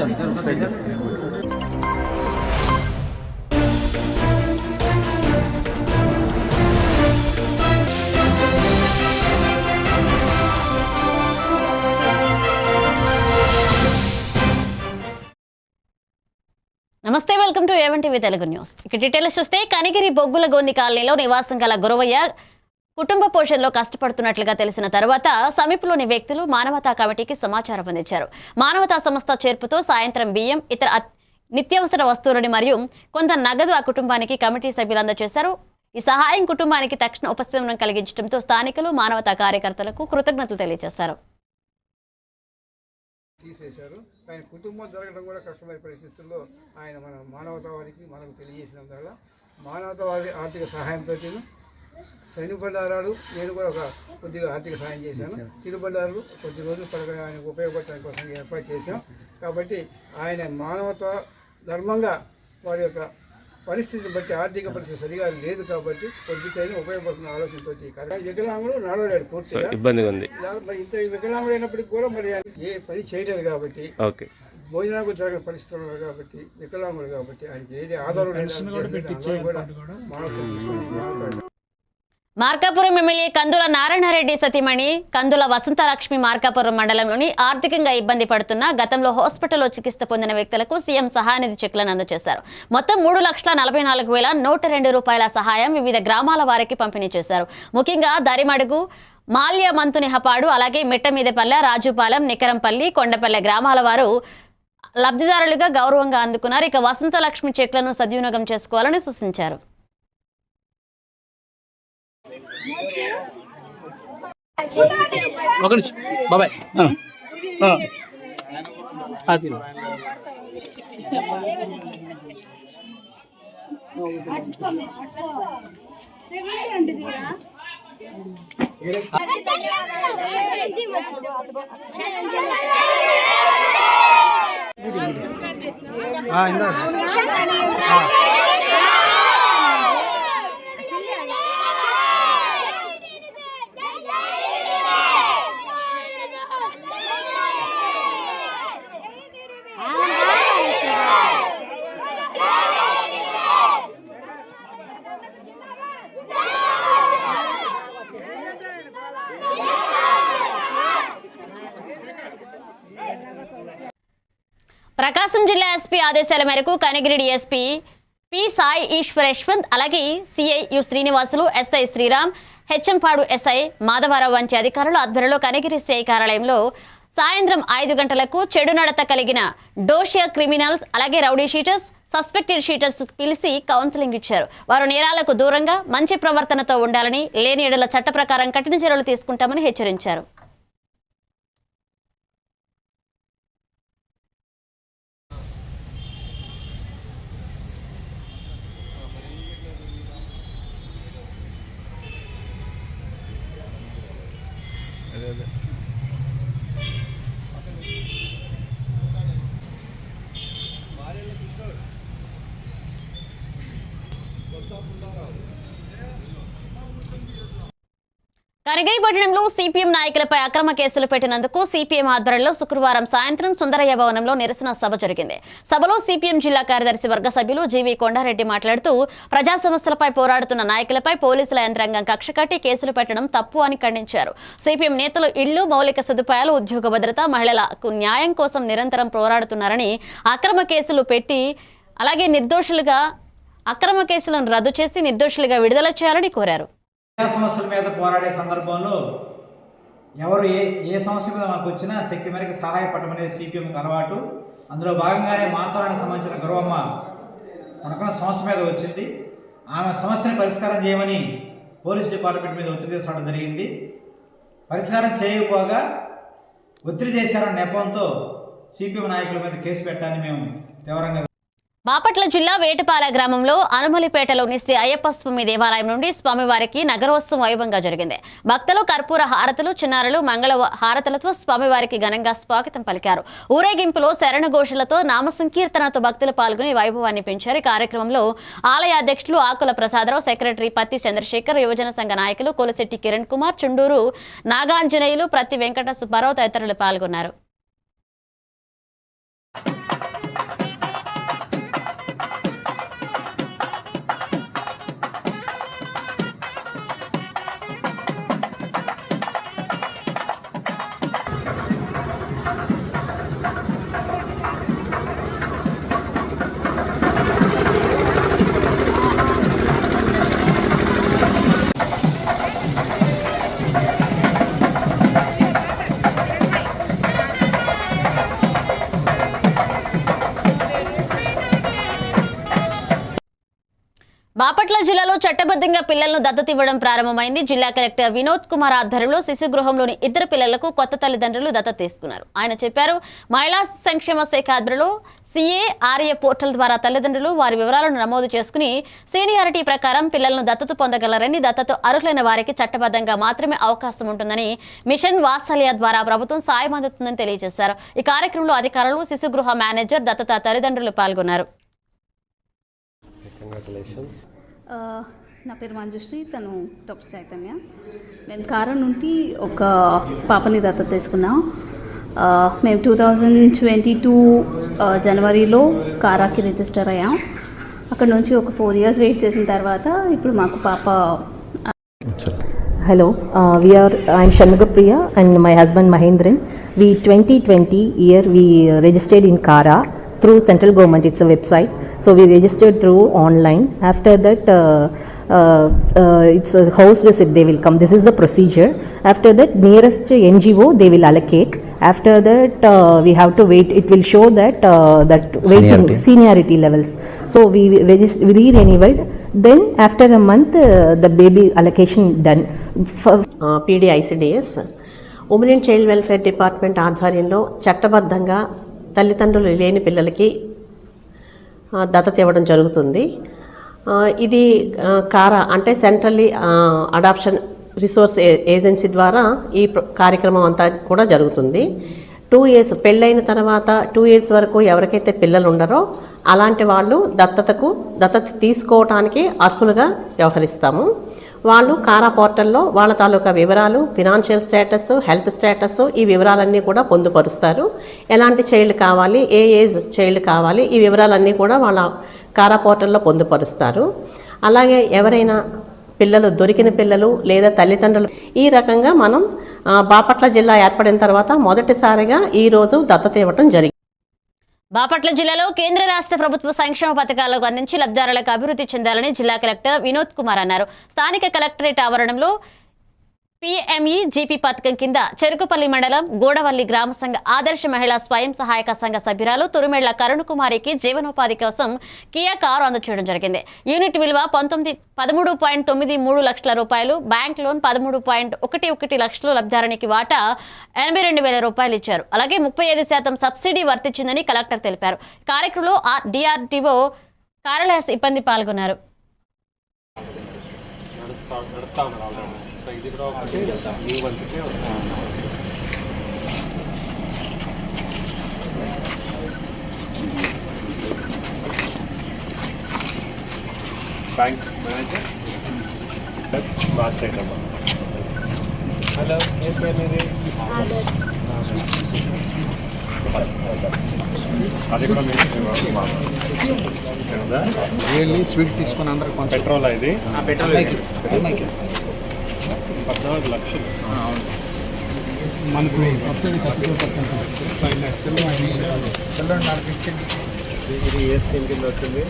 నమస్తే, welcome to A1 TV Telugu news. ఇక details చూస్తే కనిగిరి బొగ్గుల గోంది కాలనీలో నివాసం గల గురవయ్య కుటుంబ పోషణలో కష్టపడుతున్నట్లుగా తెలిసిన తర్వాత సమీపంలోని వ్యక్తులు మానవతా కమిటీకి సమాచారం అందించారు. మానవతా సంస్థ చేర్పుతో సాయంత్రం బియ్యం, ఇతర నిత్యావసర వస్తువులని మరియు కొంత నగదు ఆ కుటుంబానికి కమిటీ సభ్యులు అందజేశారు. ఈ సహాయం కుటుంబానికి తక్షణ ఉపశమనం కలిగించడంతో స్థానికులు మానవతా కార్యకర్తలకు కృతజ్ఞతలు తెలియజేశారు. తీసేశారు. ఆయన కుటుంబం జరగడం కూడా కష్టమైన పరిస్థితుల్లో ఆయన మన మానవతావాదికి మనకు తెలియజేసినందువల్ల మానవతావాది ఆర్థిక సహాయంతో శనిబండారాలు నేను కూడా కొద్దిగా ఆర్థిక సహాయం చేశాను. తిరుబండారాలు కొద్ది రోజులు పడగా ఆయనకు ఉపయోగపడటానికి కోసం ఏర్పాటు చేశాం. కాబట్టి ఆయన మానవతా ధర్మంగా వారి యొక్క పరిస్థితిని బట్టి ఆర్థిక పరిస్థితి సరిగా లేదు కాబట్టి కొద్దికైనా ఉపయోగపడుతున్న ఆలోచనతో వికలాంగుడు నడవలేడు, పూర్తిగా ఇబ్బందిగా ఉంది. మరి ఇంత వికలాంగుడు అయినప్పటికీ కూడా మరి ఏ పని చేయలేరు కాబట్టి, భోజనాలకు జరగని పరిస్థితులు ఉన్నారు కాబట్టి, వికలాంగుడు కాబట్టి ఆయనకి ఏది ఆధారం మార్కాపురం ఎమ్మెల్యే కందుల నారాయణరెడ్డి సతీమణి కందుల వసంతలక్ష్మి మార్కాపురం మండలంలోని ఆర్థికంగా ఇబ్బంది పడుతున్న గతంలో హాస్పిటల్లో చికిత్స పొందిన వ్యక్తులకు సీఎం సహాయనిధి చెక్లను అందజేశారు. మొత్తం 3,44,102 రూపాయల సహాయం వివిధ గ్రామాల వారికి పంపిణీ చేశారు. ముఖ్యంగా దరిమడుగు, మాల్య మంతునిహపాడు, అలాగే మిట్టమీదపల్లె, రాజుపాలెం, నికరంపల్లి, కొండపల్లె గ్రామాల వారు లబ్ధిదారులుగా గౌరవంగా అందుకున్నారు. ఇక వసంతలక్ష్మి చెక్లను సద్వినియోగం చేసుకోవాలని సూచించారు. ఒక నిమిషం బాబాయ్, ప్రకాశం జిల్లా ఎస్పీ ఆదేశాల మేరకు కనిగిరి డీఎస్పీ పి సాయి ఈశ్వర్ యశ్వంత్, అలాగే CI U Srinivasulu, SI Sriram, HM Padu SI Madhava Rao వంటి అధికారులు ఆధ్వర్యంలో కనిగిరి సిఐ కార్యాలయంలో సాయంత్రం 5 గంటలకు చెడు నడత కలిగిన డోషియా క్రిమినల్స్, అలాగే రౌడీ షీటర్స్, సస్పెక్టెడ్ షీటర్స్ పిలిచి కౌన్సిలింగ్ ఇచ్చారు. వారు నేరాలకు దూరంగా మంచి ప్రవర్తనతో ఉండాలని, లేని ఎడల చట్ట ప్రకారం కఠిన చర్యలు తీసుకుంటామని హెచ్చరించారు. కనిగిరి పట్టణంలో సిపిఎం నాయకులపై అక్రమ కేసులు పెట్టినందుకు సిపిఎం ఆధ్వర్యంలో శుక్రవారం సాయంత్రం సుందరయ్య భవనంలో నిరసన సభ జరిగింది. సభలో సిపిఎం జిల్లా కార్యదర్శి వర్గ సభ్యులు జీవి కొండారెడ్డి మాట్లాడుతూ ప్రజా సమస్యలపై పోరాడుతున్న నాయకులపై పోలీసుల యంత్రాంగం కక్ష కట్టి కేసులు పెట్టడం తప్పు అని ఖండించారు. సిపిఎం నేతలు ఇళ్లు, మౌలిక సదుపాయాలు, ఉద్యోగ భద్రత, మహిళలకు న్యాయం కోసం నిరంతరం పోరాడుతున్నారని, అక్రమ కేసులు పెట్టి అలాగే అక్రమ కేసులను రద్దు చేసి నిర్దోషులుగా విడుదల చేయాలని కోరారు. సమస్యల మీద పోరాడే సందర్భంలో ఎవరు ఏ సమస్య మీద మనకు వచ్చినా శక్తి మేరకు సహాయపడడం అనేది సిపిఎంకి అలవాటు. అందులో భాగంగానే మాచవరానికి సంబంధించిన గురవమ్మ తనకున్న సమస్య మీద వచ్చింది. ఆమె సమస్యను పరిష్కారం చేయమని పోలీస్ డిపార్ట్మెంట్ మీద ఒత్తిడి తీసుకోవడం జరిగింది. పరిష్కారం చేయకపోగా ఒత్తిడి చేశారన్న నెపంతో సిపిఎం నాయకుల మీద కేసు పెట్టాలని మేము తీవ్రంగా. బాపట్ల జిల్లా వేటపాల గ్రామంలో అనుమలిపేటలోని శ్రీ అయ్యప్ప స్వామి దేవాలయం నుండి స్వామివారికి నగరోత్సవం వైభవంగా జరిగింది. భక్తులు కర్పూర హారతులు, చిన్నారులు మంగళ హారతులతో స్వామివారికి ఘనంగా స్వాగతం పలికారు. ఊరేగింపులో శరణ ఘోషలతో నామ సంకీర్తనతో భక్తులు పాల్గొని వైభవాన్ని పెంచారు. ఈ కార్యక్రమంలో ఆలయ అధ్యక్షులు ఆకుల ప్రసాదరావు, సెక్రటరీ పత్తి చంద్రశేఖర్, యువజన సంఘ నాయకులు కొలిశెట్టి కిరణ్ కుమార్, చుండూరు నాగాంజనేయులు, ప్రతి వెంకట సుబ్బారావు తదితరులు పాల్గొన్నారు. బాపట్ల జిల్లాలో చట్టబద్ధంగా పిల్లలను దత్తత ఇవ్వడం ప్రారంభమైంది. జిల్లా కలెక్టర్ వినోద్ కుమార్ ఆధ్వర్యంలో శిశు గృహంలోని 2 పిల్లలకు కొత్త తల్లిదండ్రులు దత్తత తీసుకున్నారు. ఆయన చెప్పారు, మహిళా సంక్షేమ శాఖ ఆధ్వర్యంలో CARA పోర్టల్ ద్వారా తల్లిదండ్రులు వారి వివరాలను నమోదు చేసుకుని సీనియారిటీ ప్రకారం పిల్లలను దత్తత పొందగలరని, దత్తత అర్హులైన వారికి చట్టబద్ధంగా మాత్రమే అవకాశం ఉంటుందని, మిషన్ వాత్సల్య ద్వారా ప్రభుత్వం సాయం అందుతుందని తెలియజేశారు. ఈ కార్యక్రమంలో అధికారులు, శిశు గృహ మేనేజర్, దత్తత తల్లిదండ్రులు పాల్గొన్నారు. నా పేరు మంజుశ్రీ, తను డాక్టర్ చైతన్య. మేము కారా నుండి ఒక పాపని దత్తత తీసుకున్నాం. మేము 2022 జనవరిలో కారాకి రిజిస్టర్ అయ్యాం. అక్కడ నుంచి ఒక 4 years వెయిట్ చేసిన తర్వాత ఇప్పుడు మాకు పాప. Hello, I'm Shanmugapriya and my husband Mahendran. We 2020 year we registered in Kara through central government. It's a website, so we registered through online. After that it's a house visit, they will come. This is the procedure. After that nearest NGO they will allocate. After that we have to wait. It will show that waiting seniority levels, so we re-renewed. Then after a month the baby allocation done. PDICDS women and child welfare department ఆధ్వర్యంలో చట్టబద్ధంగా తల్లిదండ్రులు లేని పిల్లలకి దత్తత ఇవ్వడం జరుగుతుంది. ఇది కారా అంటే సెంట్రల్లీ అడాప్షన్ రిసోర్స్ ఏజెన్సీ ద్వారా ఈ కార్యక్రమం అంతా కూడా జరుగుతుంది. 2 years పెళ్ళైన తర్వాత 2 years వరకు ఎవరికైతే పిల్లలు ఉండరో అలాంటి వాళ్ళు దత్తత తీసుకోవడానికి అర్హులుగా వ్యవహరిస్తాము. వాళ్ళు కారా పోర్టల్లో వాళ్ళ తాలూకా వివరాలు, ఫినాన్షియల్ స్టేటస్, హెల్త్ స్టేటస్, ఈ వివరాలన్నీ కూడా పొందుపరుస్తారు. ఎలాంటి చైల్డ్ కావాలి, ఏ ఏజ్ చైల్డ్ కావాలి, ఈ వివరాలన్నీ కూడా వాళ్ళ కారా పోర్టల్లో పొందుపరుస్తారు. అలాగే ఎవరైనా దొరికిన పిల్లలు లేదా తల్లిదండ్రులు ఈ రకంగా మనం బాపట్ల జిల్లా ఏర్పడిన తర్వాత మొదటిసారిగా ఈరోజు దత్తత ఇవ్వడం జరిగింది. బాపట్ల జిల్లాలో కేంద్ర రాష్ట్ర ప్రభుత్వ సంక్షేమ పథకాలకు అందించి లబ్ధిదారులకు అభివృద్ధి చెందాలని జిల్లా కలెక్టర్ వినోద్ కుమార్ అన్నారు. స్థానిక కలెక్టరేట్ ఆవరణంలో PMEGP పథకం కింద చెరుకుపల్లి మండలం గోడవల్లి గ్రామ సంఘ ఆదర్శ మహిళా స్వయం సహాయక సంఘ సభ్యురాలు తురుమెళ్ల కరుణ కుమారికి జీవనోపాధి కోసం కియా కారు అందచేయడం జరిగింది. యూనిట్ విలువ 13.93 లక్షల రూపాయలు, బ్యాంక్ లోన్ 13.11 లక్షలు, లబ్ధిదారునికి వాటా 82,000 రూపాయలు ఇచ్చారు. అలాగే 35% సబ్సిడీ వర్తించిందని కలెక్టర్ తెలిపారు. కార్యక్రమంలో DRDO కార్యాలయ సిబ్బంది పాల్గొన్నారు. ఇది కూడా ఒకటి మీ వంతుకే వస్తాయి. బ్యాంక్ మేనేజర్ బాగా చేయడం. హలో, ఏ పేరు మీది? అది కూడా రియల్లీ స్వీట్ తీసుకుని అందరూ కొంచెం పెట్రోల్ ఇది పెట్రోల్ 14 లక్షలు మనకు సబ్సిడీ 32% ఇది ఏ స్కీమ్ కింద వచ్చింది?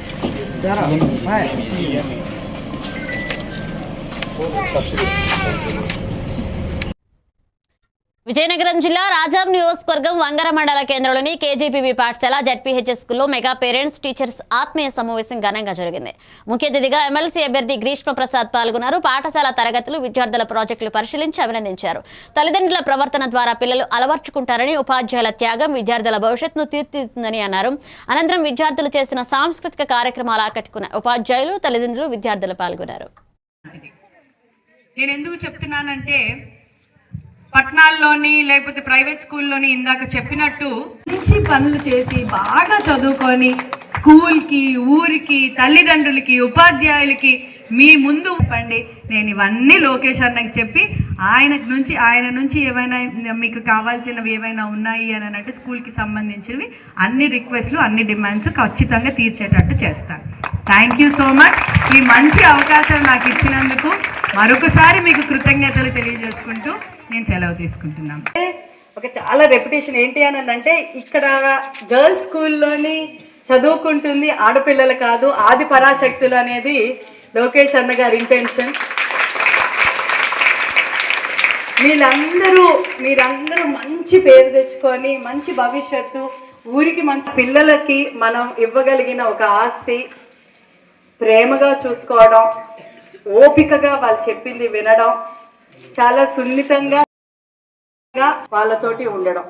సబ్సిడీ. విజయనగరం జిల్లా రాజాం నియోజకవర్గం వంగర మండల కేంద్రంలోని KGPB పాఠశాల ZPHS స్కూల్లో మెగా పేరెంట్స్ టీచర్స్ ఆత్మీయ సమావేశం ఘనంగా జరిగింది. ముఖ్య అతిథిగా ఎమ్మెల్సీ అభ్యర్థి గ్రీష్మ ప్రసాద్ పాల్గొన్నారు. పాఠశాల తరగతులు, విద్యార్థుల ప్రాజెక్టులు పరిశీలించి అభినందించారు. తల్లిదండ్రుల ప్రవర్తన ద్వారా పిల్లలు అలవర్చుకుంటారని, ఉపాధ్యాయుల త్యాగం విద్యార్థుల భవిష్యత్తును తీర్చిదిద్దుతుందని అన్నారు. అనంతరం విద్యార్థులు చేసిన సాంస్కృతిక కార్యక్రమాలు ఆకట్టుకున్న ఉపాధ్యాయులు, తల్లిదండ్రులు, విద్యార్థులు పాల్గొన్నారు. నేను ఎందుకు చెప్తున్నానంటే పట్టణాల్లోని లేకపోతే ప్రైవేట్ స్కూల్లోని ఇందాక చెప్పినట్టు మంచి పనులు చేసి బాగా చదువుకొని స్కూల్కి, ఊరికి, తల్లిదండ్రులకి, ఉపాధ్యాయులకి మీ ముందు చెప్పండి. నేను ఇవన్నీ లోకేష్ అన్నకి చెప్పి ఆయన నుంచి ఏమైనా మీకు కావాల్సినవి ఏమైనా ఉన్నాయి అని అన్నట్టు స్కూల్కి సంబంధించినవి అన్ని రిక్వెస్ట్లు, అన్ని డిమాండ్స్ ఖచ్చితంగా తీర్చేటట్టు చేస్తాను. Thank you so much. ఈ మంచి అవకాశం నాకు ఇచ్చినందుకు మరొకసారి మీకు కృతజ్ఞతలు తెలియజేసుకుంటూ నేను సెలవు తీసుకుంటున్నాను. ఒక చాలా రెప్యుటేషన్ ఏంటి అని అంటే ఇక్కడ గర్ల్స్ స్కూల్లోని చదువుకుంటుంది ఆడపిల్లలు కాదు, ఆది పరాశక్తులు అనేది లోకేష్ అన్న గారి ఇంటెన్షన్. మీరందరూ మంచి పేరు తెచ్చుకొని మంచి భవిష్యత్తు, ఊరికి మంచి పిల్లలకి మనం ఇవ్వగలిగిన ఒక ఆస్తి ప్రేమగా చూసుకోవడం, ఓపికగా వాళ్ళు చెప్పింది వినడం, చాలా సున్నితంగా వాళ్ళతోటి ఉండడం.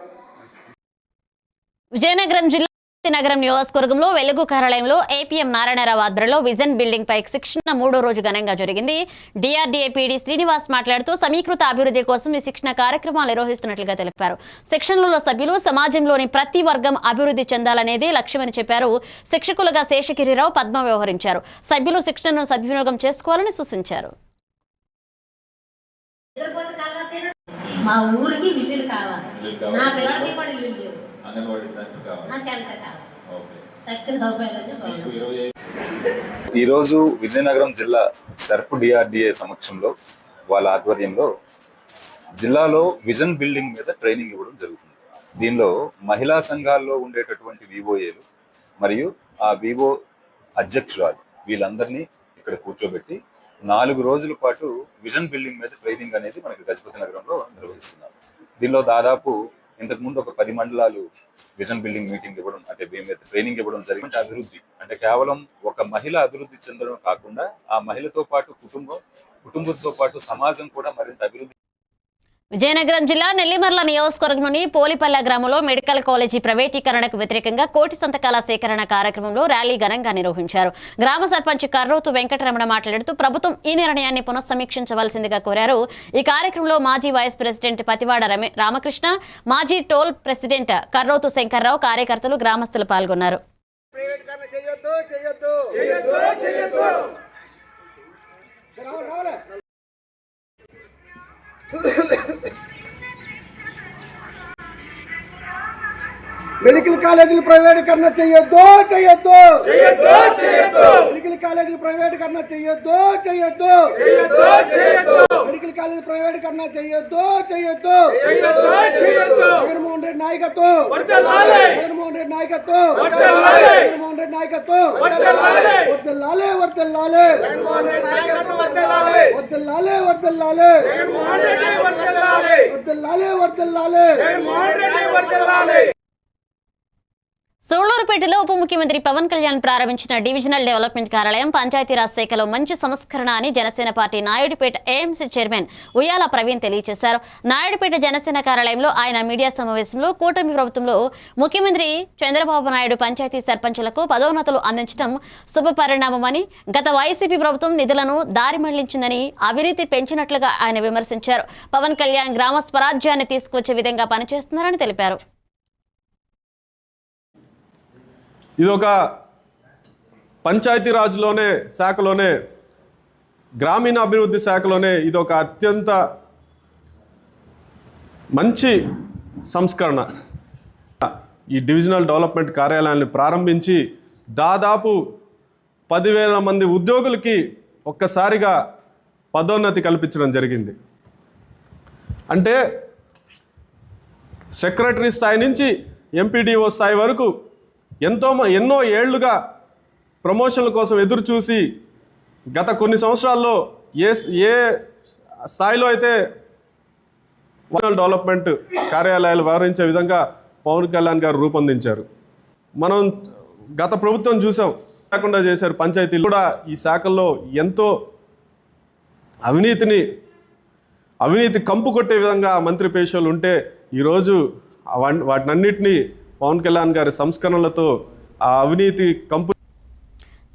విజయనగరం జిల్లా నగరం నియోజకవర్గంలో వెలుగు కార్యాలయంలో ఏపీఎం నారాయణరావు ఆధ్వర్యంలో విజన్ బిల్డింగ్ పై శిక్షణ 3వ రోజు ఘనంగా జరిగింది. డిఆర్డీఏ పీడీ శ్రీనివాస్ మాట్లాడుతూ సమీకృత అభివృద్ధి కోసం ఈ శిక్షణ కార్యక్రమాలు నిర్వహిస్తున్నట్లుగా తెలిపారు. శిక్షణలో సభ్యులు సమాజంలోని ప్రతి వర్గం అభివృద్ధి చెందాలనేది లక్ష్యమని చెప్పారు. శిక్షకులుగా శేషగిరిరావు, పద్మ వ్యవహరించారు. సభ్యులు శిక్షణను సద్వినియోగం చేసుకోవాలని సూచించారు. మా ఊరికి ఇల్లు కావాలి, నా పిల్లలకి కూడా ఇల్లు లేవు, నా సెంటర్ కావాలి, తక్కువ సౌకర్యాలు. ఈరోజు విజయనగరం జిల్లా సర్పు డిఆర్డీఏ సమక్షంలో వాళ్ళ ఆధ్వర్యంలో జిల్లాలో విజన్ బిల్డింగ్ మీద ట్రైనింగ్ ఇవ్వడం జరుగుతుంది. దీనిలో మహిళా సంఘాల్లో ఉండేటటువంటి వివోఏలు మరియు ఆ వివో అధ్యక్షురాలు వీళ్ళందరినీ ఇక్కడ కూర్చోబెట్టి 4 రోజుల పాటు విజన్ బిల్డింగ్ మీద ట్రైనింగ్ అనేది మనకి గజపతి నగరంలో నిర్వహిస్తున్నారు. దీనిలో దాదాపు ఇంతకుముందు ఒక 10 మండలాలు విజన్ బిల్డింగ్ మీటింగ్ ఇవ్వడం, అంటే దీని మీద ట్రైనింగ్ ఇవ్వడం జరిగింది. అభివృద్ధి అంటే కేవలం ఒక మహిళ అభివృద్ధి చెందడం కాకుండా ఆ మహిళతో పాటు కుటుంబంతో పాటు సమాజం కూడా మరింత అభివృద్ధి. విజయనగరం జిల్లా నెల్లిమర్ల నియోజకవర్గంలోని పోలిపల్ల గ్రామంలో మెడికల్ కాలేజీ ప్రైవేటీకరణకు వ్యతిరేకంగా కోటి సంతకాల సేకరణ కార్యక్రమంలో ర్యాలీ ఘనంగా నిర్వహించారు. గ్రామ సర్పంచ్ కర్రోతు వెంకటరమణ మాట్లాడుతూ ప్రభుత్వం ఈ నిర్ణయాన్ని పునఃసమీక్షించవలసిందిగా కోరారు. ఈ కార్యక్రమంలో మాజీ వైస్ ప్రెసిడెంట్ పతివాడ రామకృష్ణ, మాజీ టోల్ ప్రెసిడెంట్ కర్రోతు శంకర్రావు, కార్యకర్తలు, గ్రామస్తులు పాల్గొన్నారు. మెడికల్ కాలేజీలు ప్రైవేటీకరణ చేయొద్దు. మెడికల్ కాలేజీలు ప్రైవేటీకరణ చేయొద్దు. మెడికల్ కాలేజీ ప్రైవేటీకరణ చేయొద్దు. జగన్మోహన్ రెడ్డి నాయకత్వం. జగన్మోహన్ రెడ్డి నాయకత్వం. వర్ధిల్లాలే. సూళ్లూరుపేటలో ఉప ముఖ్యమంత్రి పవన్ కళ్యాణ్ ప్రారంభించిన డివిజనల్ డెవలప్మెంట్ కార్యాలయం పంచాయతీరాజ్ శాఖలో మంచి సంస్కరణ అని Janasena party Naidupeta AMC chairman ఉయ్యాల ప్రవీణ్ తెలియజేశారు. నాయుడుపేట జనసేన కార్యాలయంలో ఆయన మీడియా సమావేశంలో కూటమి ప్రభుత్వంలో ముఖ్యమంత్రి చంద్రబాబు నాయుడు పంచాయతీ సర్పంచులకు పదోన్నతులు అందించడం శుభ పరిణామమని, గత వైసీపీ ప్రభుత్వం నిధులను దారి మళ్లించిందని, అవినీతి పెంచినట్లుగా ఆయన విమర్శించారు. పవన్ కళ్యాణ్ గ్రామ స్వరాజ్యాన్ని తీసుకువచ్చే విధంగా పనిచేస్తున్నారని తెలిపారు. ఇదొక పంచాయతీరాజ్లోనే శాఖలోనే, గ్రామీణ అభివృద్ధి శాఖలోనే ఇదొక అత్యంత మంచి సంస్కరణ. ఈ డివిజనల్ డెవలప్మెంట్ కార్యాలయాన్ని ప్రారంభించి దాదాపు 10,000 మంది ఉద్యోగులకి ఒక్కసారిగా పదోన్నతి కల్పించడం జరిగింది. అంటే సెక్రటరీ స్థాయి నుంచి ఎంపీడీఓ స్థాయి వరకు ఎన్నో ఏళ్లుగా ప్రమోషన్ల కోసం ఎదురు చూసి గత కొన్ని సంవత్సరాల్లో ఏ స్థాయిలో అయితే డెవలప్మెంట్ కార్యాలయాలు వ్యవహరించే విధంగా పవన్ కళ్యాణ్ గారు రూపొందించారు. మనం గత ప్రభుత్వం చూసాం, లేకుండా చేశారు. పంచాయతీలు కూడా ఈ శాఖల్లో ఎంతో అవినీతి కంపు కొట్టే విధంగా మంత్రి పేషోలు ఉంటే ఈరోజు వాటినన్నిటినీ పవన్ కళ్యాణ్ గారి సంస్కరణలతో ఆ అవినీతి కంపు.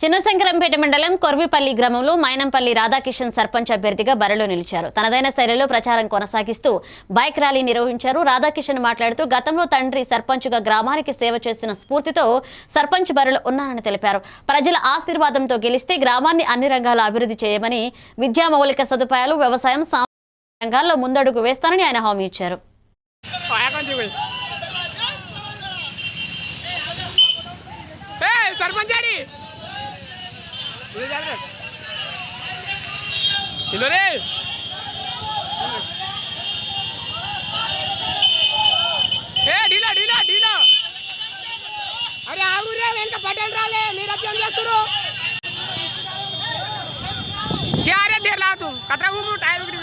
చిన్నశంకరంపేట మండలం కొర్విపల్లి గ్రామంలో మైనంపల్లి రాధాకిషన్ సర్పంచ్ అభ్యర్థిగా బరిలో నిలిచారు. తనదైన శైలిలో ప్రచారం కొనసాగిస్తూ బైక్ ర్యాలీ నిర్వహించారు. రాధాకిషన్ మాట్లాడుతూ గతంలో తండ్రి సర్పంచ్గా గ్రామానికి సేవ చేసిన స్ఫూర్తితో సర్పంచ్ బరిలో ఉన్నానని తెలిపారు. ప్రజల ఆశీర్వాదంతో గెలిస్తే గ్రామాన్ని అన్ని రంగాల్లో అభివృద్ధి చేయమని, విద్యా మౌలిక సదుపాయాలు, వ్యవసాయం, సామాజిక రంగాల్లో ముందడుగు వేస్తానని ఆయన హామీ ఇచ్చారు. అరే ఆగురే వెనక పటేల్ రాలే, మీరు అర్థం చేస్తారు. చారే దేర్ లాతు కత్రా ఊరు టైర్ ఉగిరి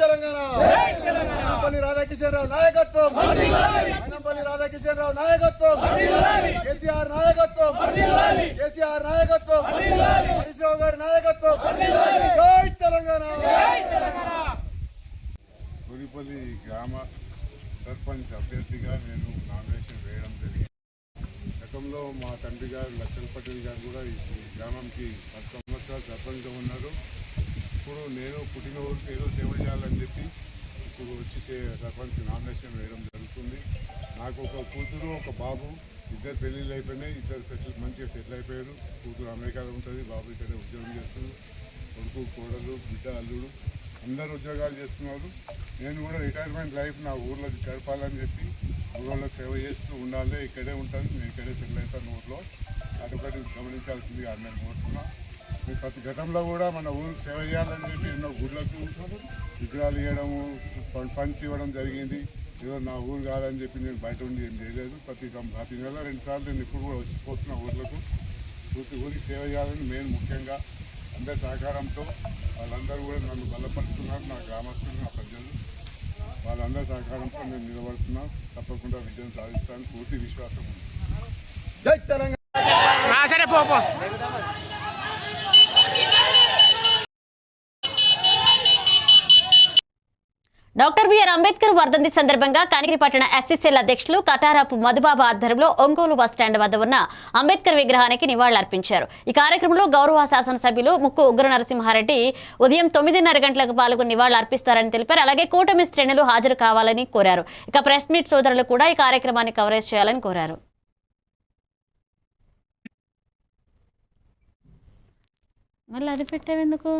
తెలంగాణ అనపల్లి రాధాకిషన్ రావు నాయకత్వం, అనపల్లి రాధాకిషన్ రావు నాయకత్వం, కేసీఆర్ నాయకత్వం, కేసీఆర్ నాయకత్వం, హరీష్ రావు గారి నాయకత్వం. జై తెలంగాణ. గురిపల్లి గ్రామ సర్పంచ్ అభ్యర్థిగా నేను నామినేషన్ వేయడం జరిగింది. గతంలో మా తండ్రి గారు లక్షల్ పటేల్ గారు కూడా ఈ గ్రామంకి 10 సంవత్సరాలు సర్పంచ్గా ఉన్నారు. ఇప్పుడు నేను పుట్టిన ఊరికి ఏదో సేవ చేయాలని చెప్పి ఇప్పుడు వచ్చి సర్పంచ్ నామినేషన్ వేయడం జరుగుతుంది. నాకు ఒక కూతురు ఒక బాబు, ఇద్దరు పెళ్ళిళ్ళు అయిపోయినాయి, ఇద్దరు మంచిగా సెటిల్ అయిపోయారు. కూతురు అమెరికాలో ఉంటుంది, బాబు ఇక్కడే ఉద్యోగం చేస్తుంది. కొడుకు కోడలు బిడ్డ అల్లుడు అందరూ ఉద్యోగాలు చేస్తున్నారు. నేను కూడా రిటైర్మెంట్ లైఫ్ నా ఊర్లో గడపాలని చెప్పి ఊళ్ళో సేవ చేస్తూ ఉండాలి. ఇక్కడే ఉంటాను, నేను ఇక్కడే సెటిల్ అవుతాను ఊర్లో. అదొకటి గమనించాల్సిందిగా నేను కోరుతున్నాను. ప్రతి గతంలో కూడా మన ఊరికి సేవ చేయాలని చెప్పి ఎన్నో గుడ్లకు విగ్రహాలు ఇవ్వడము, ఫండ్స్ ఇవ్వడం జరిగింది. ఏదో నా ఊరు కాదని చెప్పి నేను బయట ఉండి ఏం చేయలేదు. ప్రతి నెల 2 సార్లు నేను ఇప్పుడు కూడా వచ్చిపోతున్నా ఊర్లకు. ఊరికి సేవ చేయాలని మెయిన్ ముఖ్యంగా అందరి సహకారంతో వాళ్ళందరూ కూడా నన్ను బలపరుస్తున్నారు. నా గ్రామస్తులు, నా ప్రజలు వాళ్ళందరి సహకారంతో నేను నిలబడుతున్నాను. తప్పకుండా విజయం సాధిస్తాను పూర్తి విశ్వాసం ఉంది. జై తెలంగాణ. డాక్టర్ బిఆర్ అంబేద్కర్ వర్ధంతి సందర్భంగా కనిగిరి పట్టణ ఎస్సీసీఎల్ అధ్యక్షులు కటారపు మధుబాబు ఆధ్వర్యంలో ఒంగోలు బస్టాండ్ వద్ద ఉన్న అంబేద్కర్ విగ్రహానికి నివాళులర్పించారు. ఈ కార్యక్రమంలో గౌరవ శాసనసభ్యులు ముక్కు ఉగ్ర నరసింహారెడ్డి ఉదయం 9:30 గంటలకు పాల్గొని నివాళులు అర్పిస్తారని తెలిపారు. అలాగే కూటమి శ్రేణులు హాజరు కావాలని కోరారు. ఇక ప్రెస్ మీట్ సోదరులు కూడా ఈ కార్యక్రమాన్ని కవరేజ్ చేయాలని కోరారు. మళ్ళీ అది పెట్టావెందుకు?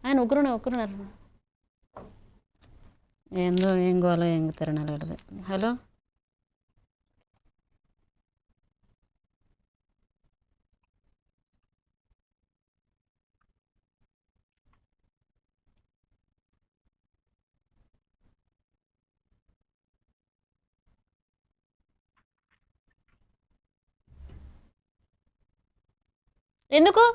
ఆయన ఉగ్రున్నారు ఏందో ఏం గోలో ఏం తిరణాలి. హలో, ఎందుకు?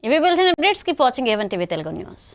ఇవి bulletin updates. Keep watching A1 TV Telugu news.